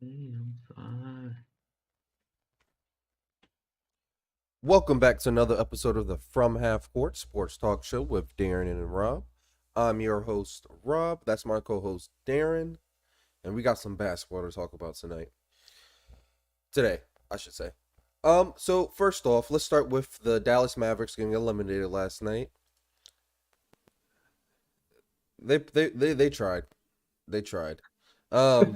I'm fine. Welcome back to another episode of the From Half Court Sports Talk Show with Darren and Rob. I'm your host, Rob. That's my co host, Darren. And we got some basketball to talk about tonight. Today, I should say. So first off, let's start with the Dallas Mavericks getting eliminated last night. They tried. They tried. Um,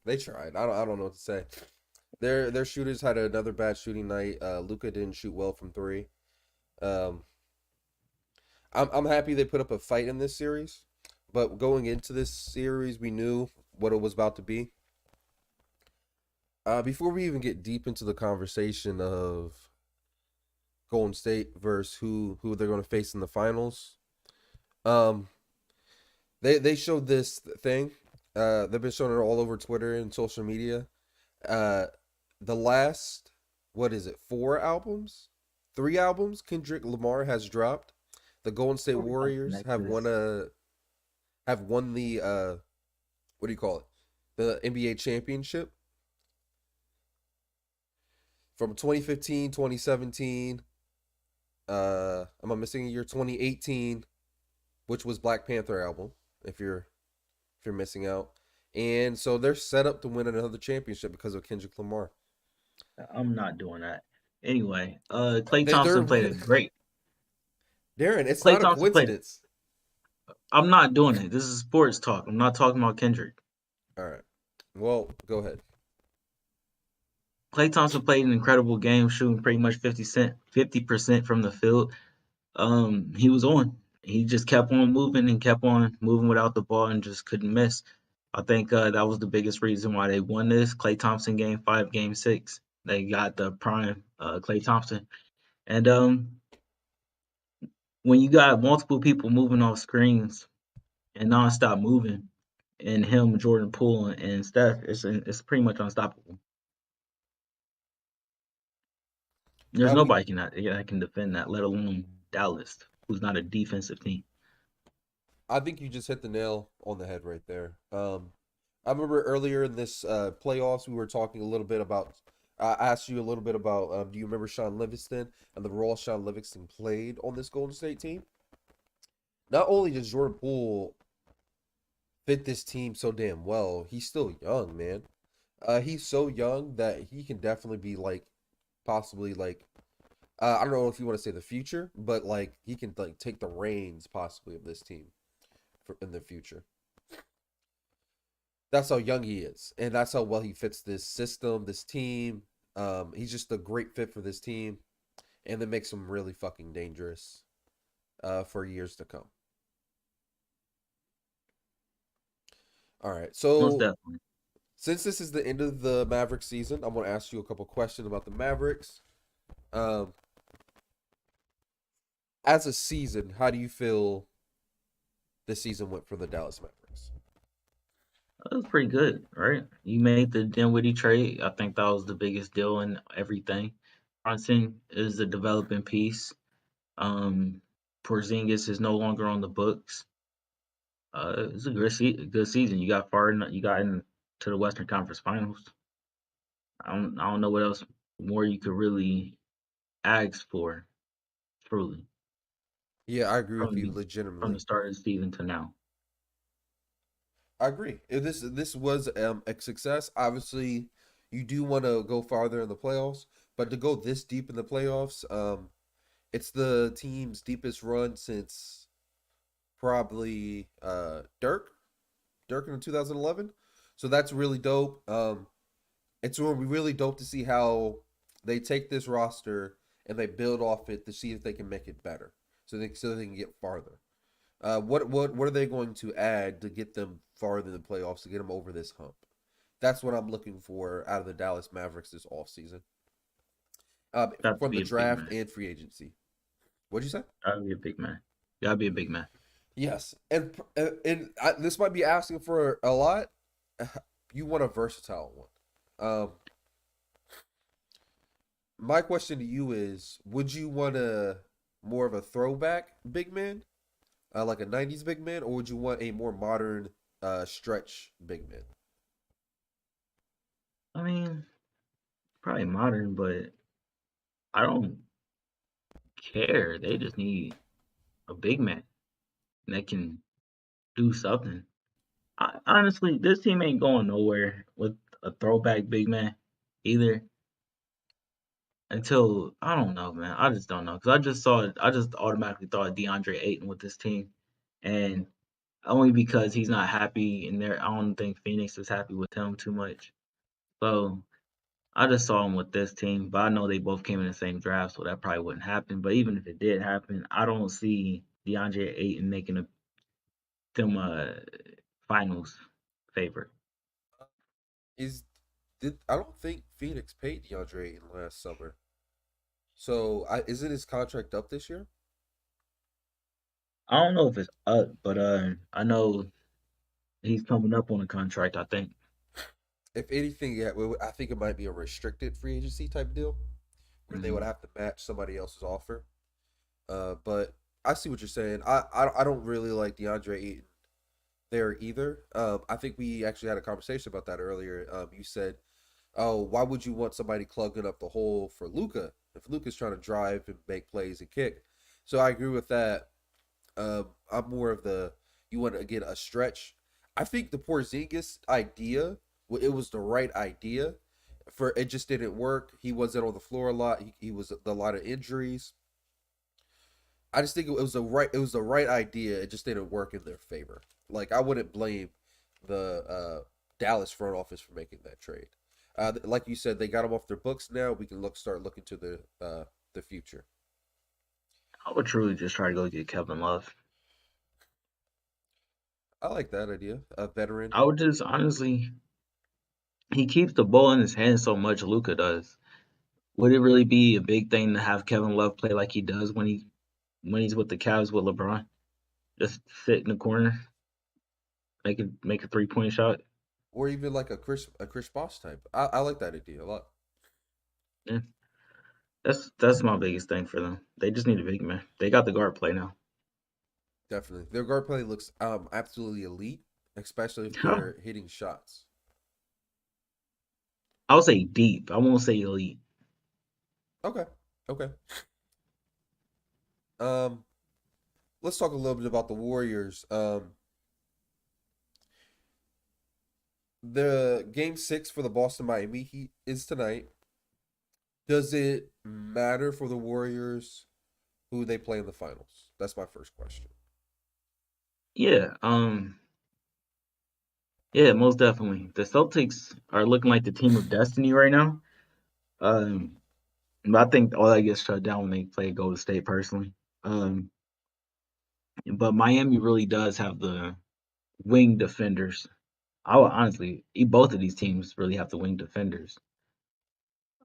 they tried. I don't know what to say. Their shooters had another bad shooting night. Luka didn't shoot well from three. Um, I'm happy they put up a fight in this series, but going into this series, we knew what it was about to be. Before we even get deep into the conversation of Golden State versus who they're going to face in the finals, um, they showed this thing. They've been showing it all over Twitter and social media. Uh, the last, what is it, 3 albums Kendrick Lamar has dropped. The Golden State Before we jump to the Warriors next list, have won the what do you call it? The NBA championship from 2015, 2017. Am I missing a year? 2018, which was Black Panther album. If you're missing out, and so they're set up to win another championship because of Kendrick Lamar. I'm not doing that. Anyway, Klay They're Thompson played a great. Darren. It's Klay not a Thompson played. coincidence. I'm not doing it. This is sports talk. I'm not talking about Kendrick. All right. Well, go ahead. Klay Thompson played an incredible game, shooting pretty much 50% from the field. He was on. He just kept on moving and kept on moving without the ball and just couldn't miss. I think that was the biggest reason why they won this. Klay Thompson game 5, game 6. They got the prime Klay Thompson. And when you got multiple people moving off screens and nonstop moving, and him, Jordan Poole, and Steph, it's pretty much unstoppable. There's We nobody that can defend that, let alone Dallas, who's not a defensive team. I think you just hit the nail on the head right there. I remember earlier in this playoffs, we were talking a little bit about. I asked you a little bit about. Do you remember Sean Livingston and the role Sean Livingston played on this Golden State team? Not only does Jordan Poole fit this team so damn well, he's still young, man. He's so young that he can definitely be like, possibly like, I don't know if you want to say the future, but like he can like take the reins possibly of this team in the future. That's how young he is, and that's how well he fits this system, this team. He's just a great fit for this team, and that makes him really fucking dangerous for years to come. All right, Most so definitely. since this is the end of the Mavericks season, I'm going to ask you a couple questions about the Mavericks. Um, as a season, how do you feel this season went for the Dallas Mavericks? That was pretty good, right? You made the Dinwiddie trade. I think that was the biggest deal in everything. Brunson is a developing piece. Um, Porzingis is no longer on the books. It's a good season. You got you got into the Western Conference Finals. I don't know what else more you could really ask for, truly, Yeah, I agree with from you the from the legitimately. start of the season to now. I agree. If this was a success, obviously you do want to go farther in the playoffs, but to go this deep in the playoffs, it's the team's deepest run since probably Dirk in 2011. So that's really dope. It's going to be really dope to see how they take this roster and they build off it to see if they can make it better, so they can get farther. What are they going to add to get them farther in the playoffs to get them over this hump? That's what I'm looking for out of the Dallas Mavericks this offseason. Got to From be the a big draft man. and free agency. What'd you say? Got to be a big man. Got to be a big man. Yes, and this might be asking for a lot. You want a versatile one. My question to you is: would you want a more of a throwback big man, like a '90s big man, or would you want a more modern stretch big man? I mean, probably modern, but I don't care. They just need a big man that can do something. Honestly, this team ain't going nowhere with a throwback big man either. Until I don't know, man. I just don't know because I just saw it. I just automatically thought of DeAndre Ayton with this team, and only because he's not happy in there. I don't think Phoenix is happy with him too much. So I just saw him with this team, but I know they both came in the same draft, so that probably wouldn't happen. But even if it did happen, I don't see DeAndre Ayton making them finals favorite. Is did I don't think Phoenix paid DeAndre Ayton last summer. So isn't his contract up this year? I don't know if it's up, but I know he's coming up on a contract. I think. If anything, yeah, I think it might be a restricted free agency type deal where they would Mhm. have to match somebody else's offer. But I see what you're saying. I don't really like DeAndre Ayton there either. I think we actually had a conversation about that earlier. You said, "Oh, why would you want somebody plugging up the hole for Luca if Luca's trying to drive and make plays and kick?" So I agree with that. I'm more of the you want to get a stretch. I think the Porzingis idea, it was the right idea. For it just didn't work. He wasn't on the floor a lot. He was a lot of injuries. I just think it was the right idea. It just didn't work in their favor. Like I wouldn't blame the Dallas front office for making that trade. Like you said, they got him off their books now. We can start looking to the future. I would truly just try to go get Kevin Love. I like that idea. A veteran. I would just honestly, he keeps the ball in his hands so much. Luca does. Would it really be a big thing to have Kevin Love play like he does when he's with the Cavs with LeBron? Just sit in the corner, make a 3-point shot. Or even like a Chris Bosh type. I like that idea a lot. Yeah, that's my biggest thing for them. They just need a big man. They got the guard play now. Definitely. Their guard play looks absolutely elite, especially if they're hitting shots. I'll say deep. I won't say elite. Okay. Okay. Um let's talk a little bit about the Warriors. The game 6 for the Boston Miami Heat is tonight. Does it matter for the Warriors who they play in the finals? That's my first question. Yeah, yeah, most definitely. The Celtics are looking like the team of destiny right now. Um, but I think all that gets shut down when they play Golden State personally. Um, but Miami really does have the wing defenders. I would honestly, both of these teams really have the wing defenders.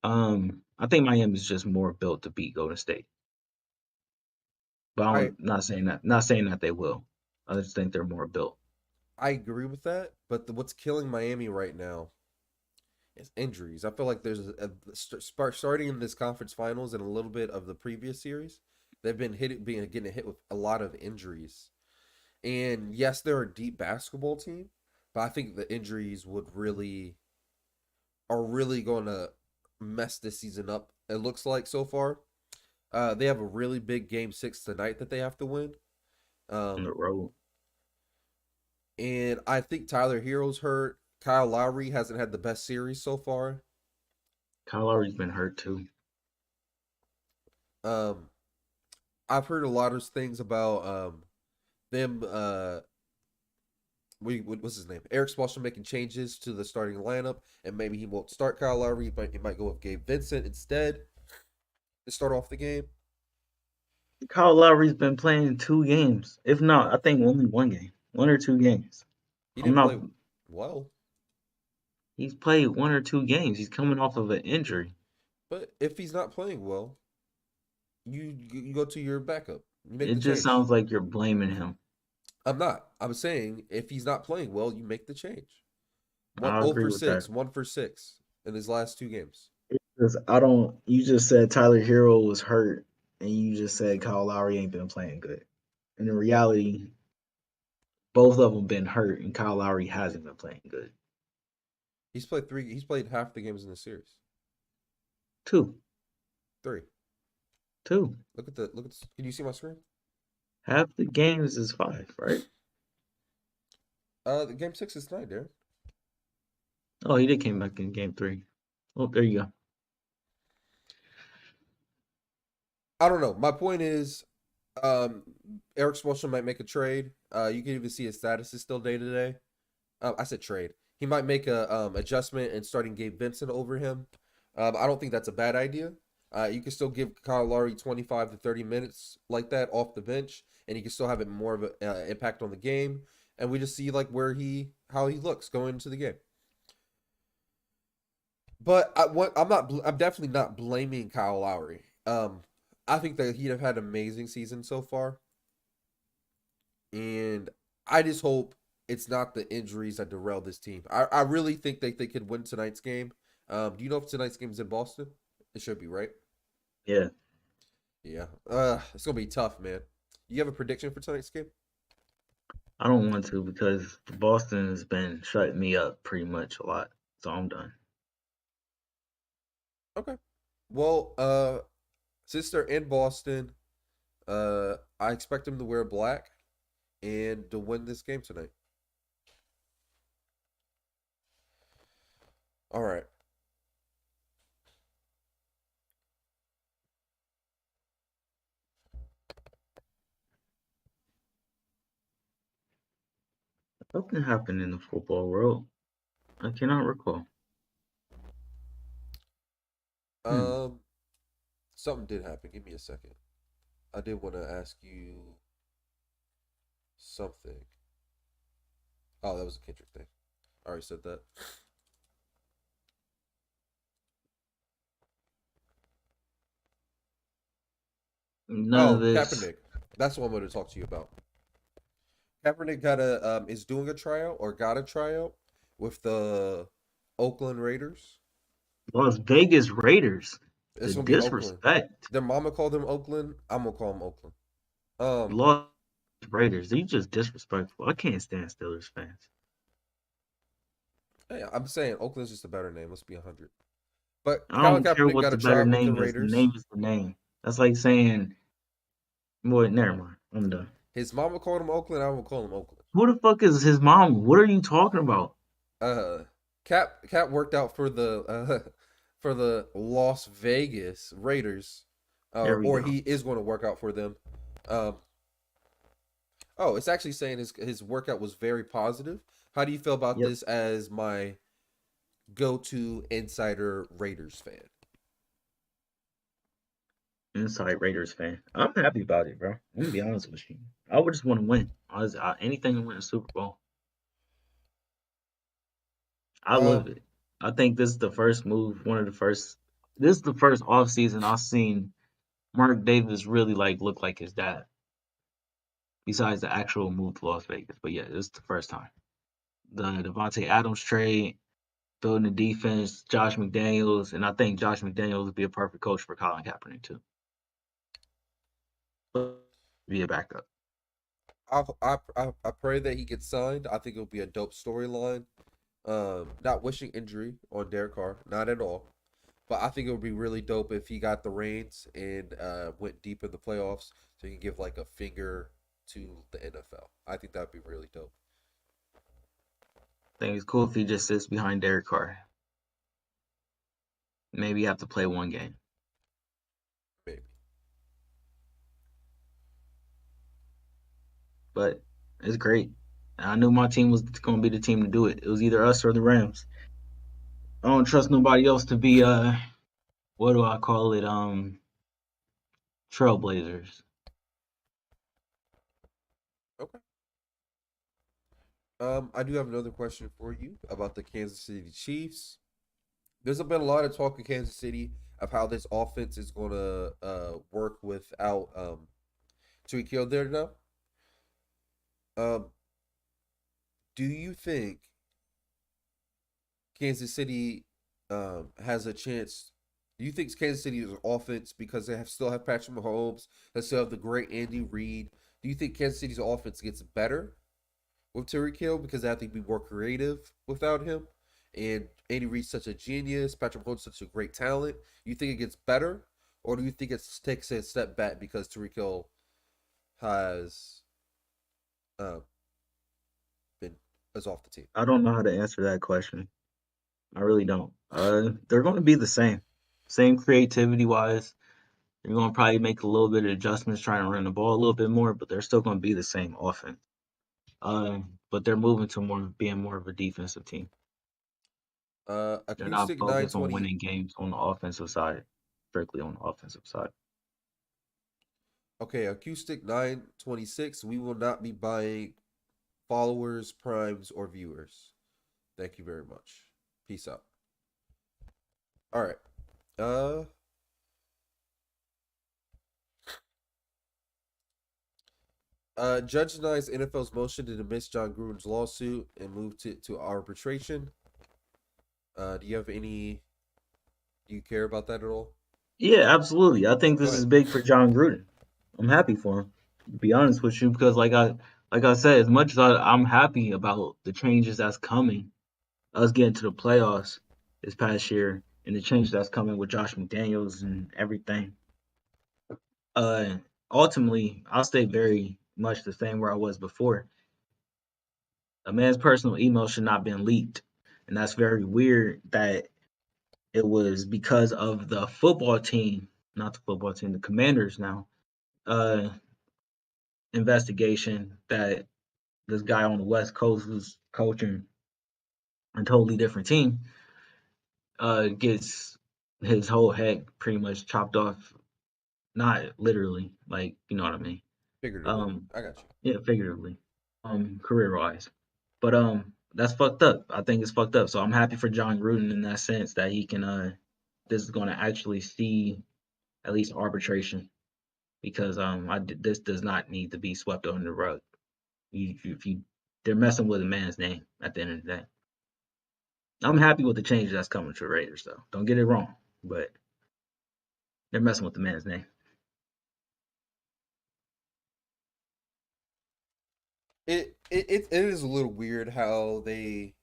I think Miami is just more built to beat Golden State, but I I'm not saying that they will. I just think they're more built. I agree with that, but what's killing Miami right now is injuries. I feel like there's starting in this conference finals and a little bit of the previous series, they've been getting hit with a lot of injuries. And yes, they're a deep basketball team, but I think the injuries are really going to mess this season up. It looks like so far. They have a really big game 6 tonight that they have to win. On Um, the road. and I think Tyler Hero's hurt. Kyle Lowry hasn't had the best series so far. Kyle Lowry's been hurt too. Um, I've heard a lot of things about them. What's his name? Eric Spoelstra making changes to the starting lineup, and maybe he won't start Kyle Lowry. He might go with Gabe Vincent instead to start off the game. Kyle Lowry's been playing 2 games, if not, I think only 1 game, 1 or 2 games. He I'm didn't not. play well, He's played 1 or 2 games. He's coming off of an injury. but if he's not playing well, you go to your backup. You make It the just change. sounds like you're blaming him. I'm not. I'm saying if he's not playing well, you make the change. One I 0 agree for with that. 6, 1 for 6 in his last 2 games. Because I don't. You just said Tyler Hero was hurt, and you just said Kyle Lowry ain't been playing good. And in reality, both of them been hurt, and Kyle Lowry hasn't been playing good. He's played three. He's played half the games in the series. Two, Three. two. Look at the look at. Can you see my screen? Half the games is five, right? The game six is tonight, Darren. Oh, he did came back in game three. Oh, there you go. I don't know. My point is, um, Eric Spoelstra might make a trade. You can even see his status is still day to day. I said trade. He might make a adjustment and starting Gabe Vincent over him. I don't think that's a bad idea. You can still give Kyle Lowry 25 to 30 minutes like that off the bench, and he can still have it more of an impact on the game. And we just see like how he looks going into the game. But I'm definitely not blaming Kyle Lowry. I think that he'd have had an amazing season so far, and I just hope it's not the injuries that derail this team. I really think that they could win tonight's game. Do you know if tonight's game is in Boston? It should be, right? Yeah, Yeah. It's gonna be tough, man. You have a prediction for tonight's game? I don't want to because Boston has been shutting me up pretty much a lot, so I'm done. Okay. Well, since they're in Boston, I expect them to wear black and to win this game tonight. All right. Something happened in the football world. I cannot recall. Hmm. Um, Something did happen. Give me a second. I did want to ask you something. Oh, that was a Kendrick thing. I already said that. None of Oh, this. Kaepernick. That's what I'm going to talk to you about. Kaepernick got a is doing a tryout or got a tryout with the Oakland Raiders. Las Vegas Raiders. The It's gonna be Oakland. disrespect. Their mama called them Oakland. I'm gonna call them Oakland. Um, Las Raiders. They just disrespectful. I can't stand Steelers fans. hey, I'm saying Oakland's just a better name. Let's be 100. But I Colin don't care Kaepernick what got the a better tryout with the name is. The Raiders. name is the name. That's like saying, boy, never mind. I'm done. His mama called him Oakland. I'm gonna call him Oakland. Who the fuck is his mom? What are you talking about? Uh, Cap worked out for the for the Las Vegas Raiders, There we or go. he is going to work out for them. Um, oh, it's actually saying his workout was very positive. How do you feel about Yep. this as my go-to insider Raiders fan? Inside Raiders fan. I'm happy about it, bro. I'm gonna be honest with you. I would just want to win. Anything to win a Super Bowl. I love Um, it. I think this is the first move, one of the first. This is the first off season I've seen Mark Davis really like look like his dad. Besides the actual move to Las Vegas, but yeah, this is the first time. The Devontae Adams trade, building the defense, Josh McDaniels, and I think Josh McDaniels would be a perfect coach for Colin Kaepernick too. Be a backup. I pray that he gets signed. I think it'll be a dope storyline. Not wishing injury on Derek Carr, not at all. But I think it would be really dope if he got the reins and went deep in the playoffs, so he can give like a finger to the NFL. I think that'd be really dope. I think it's cool if he just sits behind Derek Carr. Maybe you have to play one game, Maybe. but it's great. I knew my team was going to be the team to do it. It was either us or the Rams. I don't trust nobody else to be what do I call it? Trailblazers. Okay. I do have another question for you about the Kansas City Chiefs. There's been a lot of talk in Kansas City of how this offense is going to work without Tariq Hill there now. Um, do you think Kansas City has a chance? Do you think Kansas City's offense, because they still have Patrick Mahomes, they still have the great Andy Reid? Do you think Kansas City's offense gets better with Tyreek Hill because they have to be more creative without him? and Andy Reid's such a genius, Patrick Mahomes such a great talent. You think it gets better, or do you think it takes a step back because Tyreek Hill has uh, been is off the team? I don't know how to answer that question. I really don't. They're going to be the same, same creativity wise. They're going to probably make a little bit of adjustments, trying to run the ball a little bit more, but they're still going to be the same offense. But they're moving to more being more of a defensive team. They're not Acoustic nine focused on twenty. winning games on the offensive side, strictly on the offensive side. Okay, Acoustic 926. We will not be buying followers, primes, or viewers. Thank you very much. Peace out. All right. Uh, Judge denies NFL's motion to dismiss John Gruden's lawsuit and move to arbitration. Do you have any? Do you care about that at all? Yeah, absolutely. I think Go this ahead. is big for John Gruden. I'm happy for him. To be honest with you, because like I said, as much as I'm happy about the changes that's coming, us getting to the playoffs this past year, and the change that's coming with Josh McDaniels and everything. Uh, Ultimately, I'll stay very much the same where I was before. A man's personal email should not have been leaked, and that's very weird that it was because of the football team, not the football team, the Commanders now, uh, investigation that this guy on the West Coast who's coaching a totally different team gets his whole head pretty much chopped off. Not literally, like you know what I mean. Figuratively. Um, I got you. yeah, figuratively, career wise. But that's fucked up. I think it's fucked up. So I'm happy for John Gruden in that sense that he can this is going to actually see at least arbitration because this does not need to be swept under the rug. If you they're messing with a man's name at the end of the day. I'm happy with the changes that's coming to the Raiders though. Don't get it wrong, but they're messing with the man's name. It is a little weird how they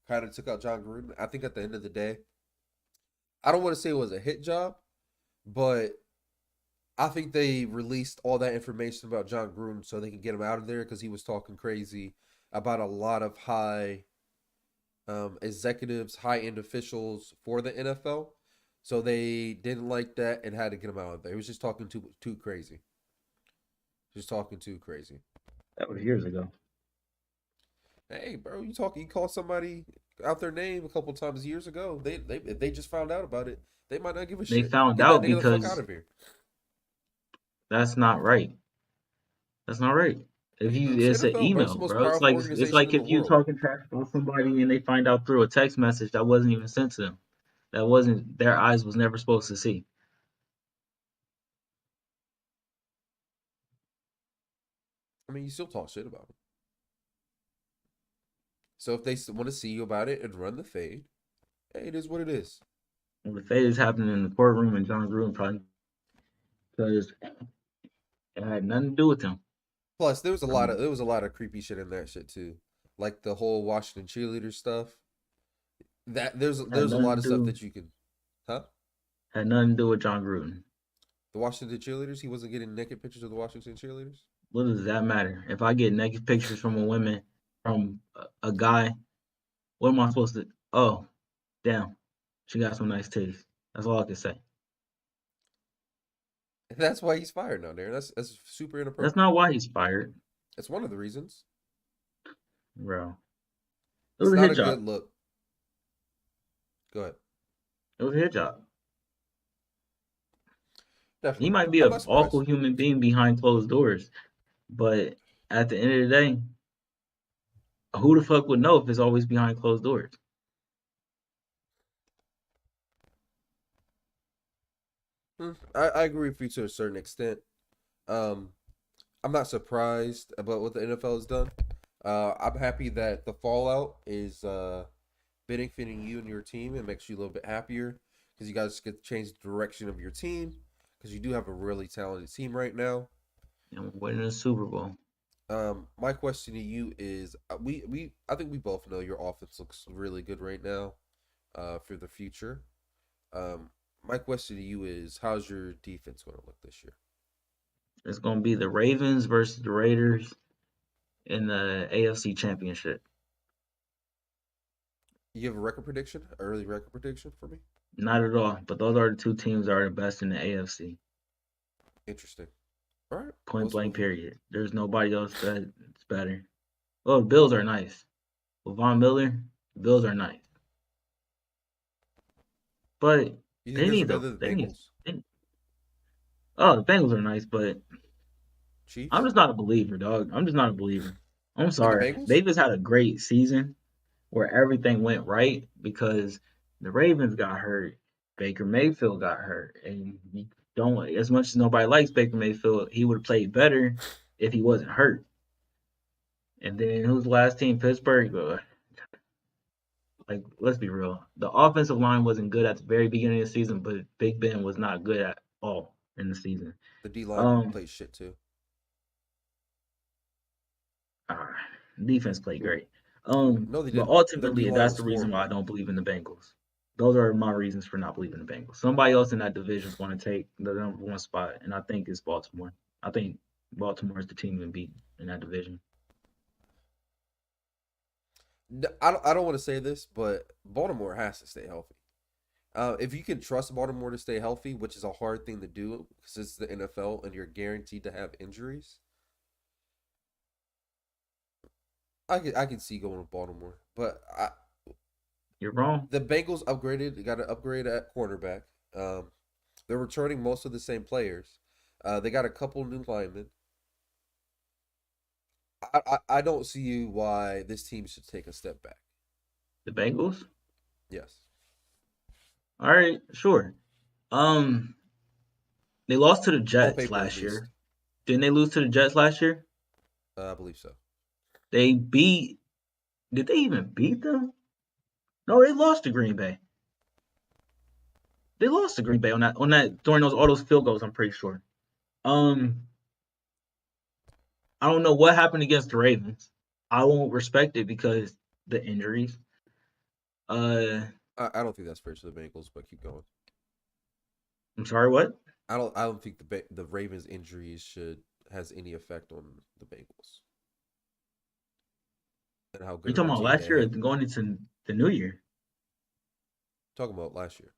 kind of took out John Gruden. I think at the end of the day, I don't want to say it was a hit job, but I think they released all that information about John Gruden so they can get him out of there because he was talking crazy about a lot of high executives, high end officials for the NFL. So they didn't like that and had to get him out of there. He was just talking too crazy. Just talking too crazy. That was years ago. Hey, bro, you call somebody out their name a couple times years ago. They if they just found out about it, they might not give a They shit. found Get that out nigga the fuck out because of here. that's not right. That's not right. If Hey, bro, you, it's the it's an NFL, bro. It's the email, most bro. powerful It's organization like in the if you world. talking trash about somebody and they find out through a text message that wasn't even sent to them. That wasn't their eyes was never supposed to see. I mean, you still talk shit about them. So if they want to see you about it and run the fade, hey, it is what it is. And the fade is happening in the courtroom and John Gruden probably because it had nothing to do with him. Plus, Um, there was a lot of creepy shit in that shit too, like the whole Washington cheerleader stuff. That had there's a lot nothing to of stuff do that you can, huh? had nothing to do with John Gruden. The Washington cheerleaders. He wasn't getting naked pictures of the Washington cheerleaders. What does that matter? If I get naked pictures from a woman from a guy, what am I supposed to? Oh, damn, she got some nice titties. That's all I can say. That's why he's fired now, Darren. That's super That's inappropriate. not why he's fired, That's one of the reasons. bro. It was It's a not hit a good job. look. Go ahead. It was a hit job. He Definitely. might be I'm an not awful surprised. human being behind closed doors, but at the end of the day, who the fuck would know if it's always behind closed doors? I agree with you to a certain extent. Um, I'm not surprised about what the NFL has done. I'm happy that the fallout is benefiting you and your team. It makes you a little bit happier because you guys get to change the direction of your team because you do have a really talented team right now. And winning a Super Bowl. My question to you is, I think we both know your offense looks really good right now, for the future. Um, my question to you is, how's your defense going to look this year? It's gonna be the Ravens versus the Raiders in the AFC Championship. You have a record prediction, early record prediction for me? Not at all, but those are the two teams that are the best in the AFC. Interesting. All right, Point let's blank. move on. Period. There's nobody else that's better. Oh, the Bills are nice. With Von Miller, the Bills are nice, but You think they those are need better the than the they need. Bengals, They, oh, the Bengals are nice, but I'm Chiefs, just not a believer, dog. I'm just not a believer. I'm and the sorry. Bengals? They just had a great season where everything went right because the Ravens got hurt, Baker Mayfield got hurt, and you don't. As much as nobody likes Baker Mayfield, he would have played better if he wasn't hurt. And then who's the last team? Pittsburgh. Like, let's be real. The offensive line wasn't good at the very beginning of the season, but Big Ben was not good at all in the season. The D line Um, plays shit too. uh, Defense played great. No, they But didn't. Their D ultimately, line that's was the reason why I horrible. don't believe in the Bengals. Those are my reasons for not believing in the Bengals. Somebody else in that division is going to take the number one spot, and I think it's Baltimore. I think Baltimore is the team to beat in that division. I don't want to say this, but Baltimore has to stay healthy. If you can trust Baltimore to stay healthy, which is a hard thing to do because it's the NFL and you're guaranteed to have injuries, I can see going with Baltimore. But You're wrong. the Bengals upgraded. They got an upgrade at cornerback. Um, they're returning most of the same players. They got a couple new linemen. I don't see why this team should take a step back. The Bengals. Yes, All right, sure. Um, they lost to the on Jets paper at last least. year. Didn't they lose to the Jets last year? I believe so. They beat. Did they even beat them? No, they lost to Green Bay. They lost to Green Bay on that during those all those field goals. I'm pretty sure. Um, I don't know what happened against the Ravens. I won't respect it because the injuries. Uh, I don't think that's fair to the Bengals, but keep going. I'm sorry. What? I don't think the Ravens injuries should has any effect on the Bengals and how You good of a talking about team last they year or have. going into the new year? Talking about last year.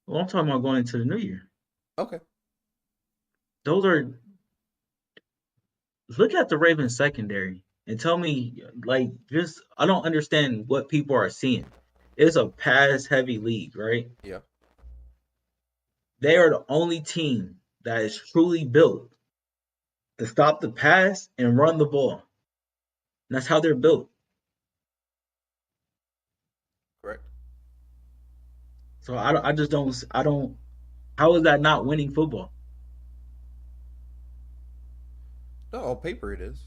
Well, I'm talking about going into the new year. Okay. Those are look at the Ravens secondary and tell me like just I don't understand what people are seeing. It's a pass heavy league, right? Yeah. They are the only team that is truly built to stop the pass and run the ball. And that's how they're built. Correct. So I just don't. How is that not winning football? No, on paper it is.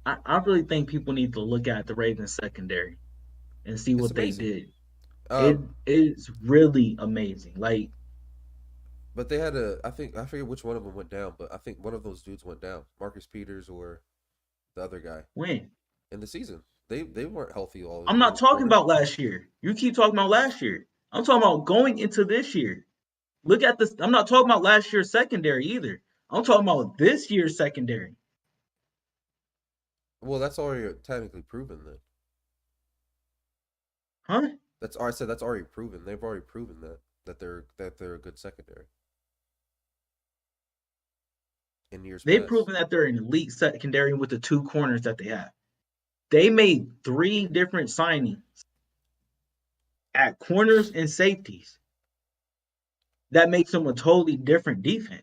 I really think people need to look at the Ravens secondary and see It's what they amazing. did. It Um, is really amazing. Like but they had a. I think I forget which one of them went down, but I think one of those dudes went down. Marcus Peters or the other guy when in the season. They weren't healthy all I'm not every talking quarter. about last year. You keep talking about last year. I'm talking about going into this year. Look at this. I'm not talking about last year's secondary either. I'm talking about this year's secondary. Well, that's already technically proven then. Huh? That's I said that's already proven. They've already proven that they're a good secondary in years They've past. proven that they're an elite secondary with the two corners that they have. They made three different signings at corners and safeties. That makes them a totally different defense.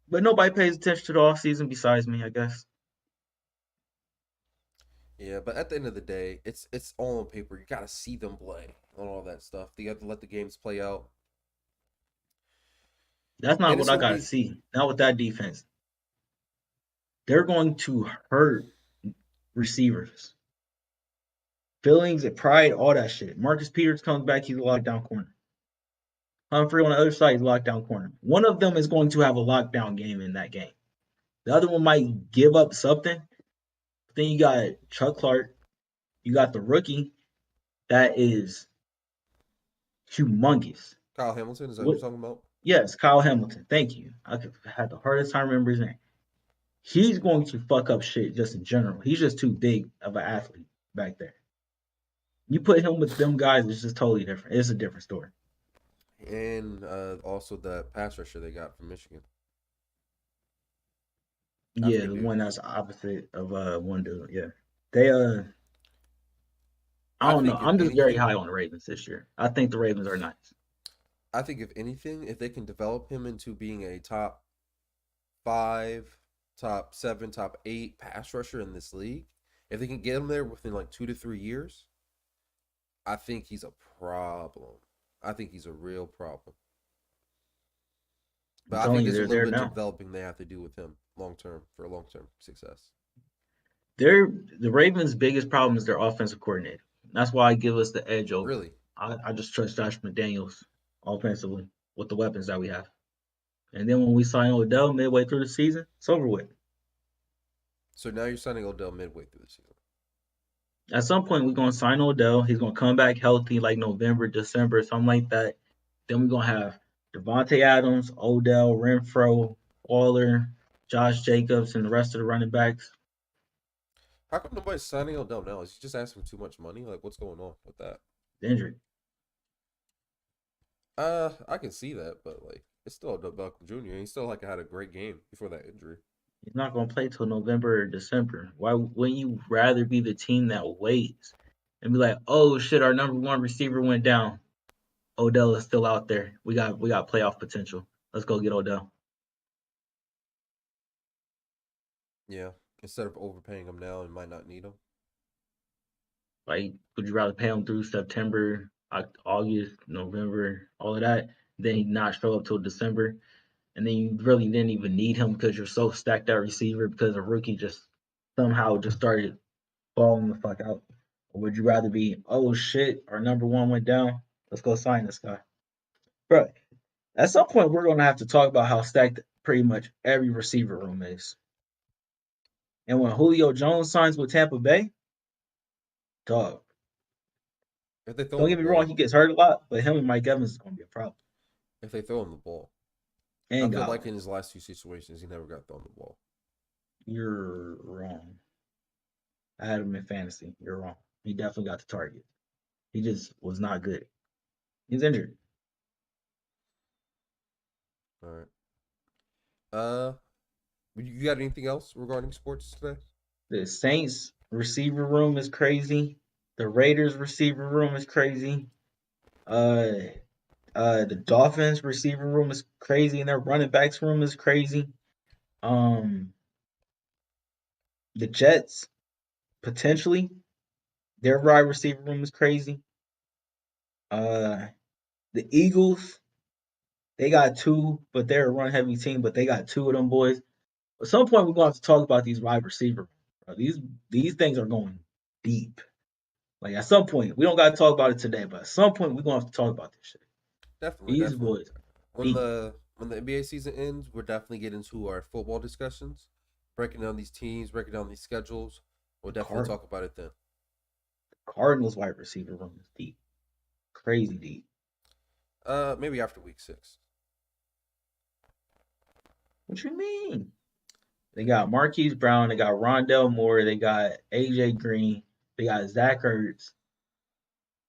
But nobody pays attention to the offseason besides me, I guess. Yeah, but at the end of the day, it's all on paper. You got to see them play on all that stuff. You have to let the games play out, That's not and what it's I gonna got to be. see. Not with that defense. They're going to hurt receivers. Feelings and pride, all that shit. Marcus Peters comes back, he's a lockdown corner. Humphrey on the other side is lockdown corner. One of them is going to have a lockdown game in that game. The other one might give up something. But then you got Chuck Clark. You got the rookie that is humongous. Kyle Hamilton, is that who you're What? talking about? Yes, Kyle Hamilton. Thank you. Had the hardest time remembering his name. He's going to fuck up shit just in general. He's just too big of an athlete back there. You put him with them guys, it's just totally different. It's a different story. And also the pass rusher they got from Michigan. I Yeah, forget the who. one that's opposite of one dude. Yeah, they I I don't know. think if I'm just very anything, high on the Ravens this year. I think the Ravens are nice. I think if anything, if they can develop him into being a top five, top seven, top eight pass rusher in this league, if they can get him there within like 2 to 3 years, I think he's a problem. I think he's a real problem. But I'm I think telling you, there's a they're little there bit of now. developing they have to do with him long term for long term success. They're the Ravens' biggest problem is their offensive coordinator. That's why I give us the edge over. Really. I just trust Josh McDaniels offensively with the weapons that we have. And then when we sign Odell midway through the season, it's over with. So now you're signing Odell midway through the season. At some point, we're gonna sign Odell. He's gonna come back healthy, like November, December, something like that. Then we're gonna have Devontae Adams, Odell, Renfro, Waller, Josh Jacobs, and the rest of the running backs. How come nobody's signing Odell now? Is he just asking too much money? Like, what's going on with that? Injured. I can see that, but like, it's still Odell Beckham Jr. He still like had a great game before that injury. He's not gonna play till November or December. Why wouldn't you rather be the team that waits and be like, oh shit, our number one receiver went down. Odell is still out there. We got playoff potential. Let's go get Odell. Yeah, instead of overpaying him now and might not need him. Like, would you rather pay him through September, August, November, all of that, then he not show up till December, and then you really didn't even need him because you're so stacked at receiver because a rookie just somehow just started balling the fuck out? Or would you rather be, oh shit, our number one went down, let's go sign this guy? Bro, at some point we're gonna have to talk about how stacked pretty much every receiver room is. And when Julio Jones signs with Tampa Bay, dog, If they throw don't him the get me wrong, ball, he gets hurt a lot, but him and Mike Evans is gonna be a problem. if they throw him the ball, I And feel like Godwin. in his last two situations, he never got thrown the ball. You're wrong. I had him in fantasy. You're wrong. He definitely got the target. He just was not good. He's injured. All right. Uh, you got anything else regarding sports today? The Saints receiver room is crazy. The Raiders receiver room is crazy. Uh the Dolphins receiver room is crazy, and their running backs room is crazy. Um the Jets, potentially, their wide receiver room is crazy. Uh the Eagles, they got two, but they're a run heavy team, but they got two of them boys. At some point, we're going to have to talk about these wide receivers. Bro. These things are going deep. Like at some point, we don't got to talk about it today, but at some point, we're going to have to talk about this shit. Definitely, These definitely. boys are deep. When the NBA season ends, we're definitely getting into our football discussions, breaking down these teams, breaking down these schedules. We'll The definitely talk about it then. Cardinals wide receiver room is deep, crazy deep. Maybe after week 6. What you mean? They got Marquise Brown, they got Rondell Moore, they got AJ Green, they got Zach Ertz.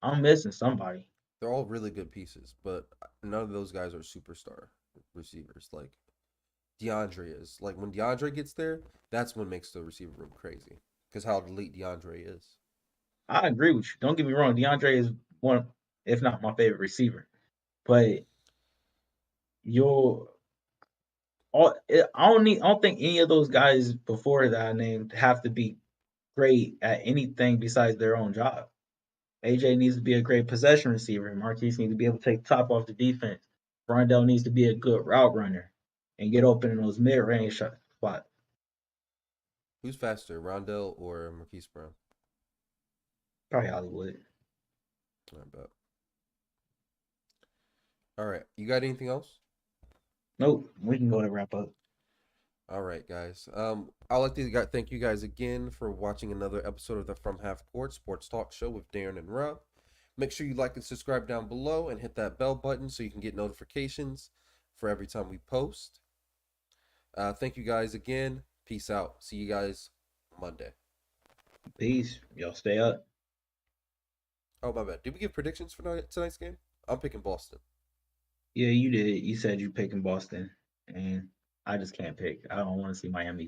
I'm missing somebody. They're all really good pieces, but none of those guys are superstar receivers. Like DeAndre is. Like when DeAndre gets there, that's what makes the receiver room crazy. Because how elite DeAndre is. I agree with you. Don't get me wrong. DeAndre is one, if not my favorite receiver. But you'll I don't think any of those guys before that I named have to be great at anything besides their own job. AJ needs to be a great possession receiver. Marquise needs to be able to take the top off the defense. Rondell needs to be a good route runner and get open in those mid range spots. Who's faster, Rondell or Marquise Brown? Probably Hollywood. I bet. All right. You got anything else? Nope, we can go to wrap up. All right, guys. I'd like to thank you guys again for watching another episode of the From Half Court Sports Talk Show with Darren and Rob. Make sure you like and subscribe down below and hit that bell button so you can get notifications for every time we post. Thank you guys again. Peace out. See you guys Monday. Peace. Y'all stay up. Oh, my bad. Did we give predictions for tonight's game? I'm picking Boston. Yeah, you did. You said you picking Boston, and I just can't pick. I don't want to see Miami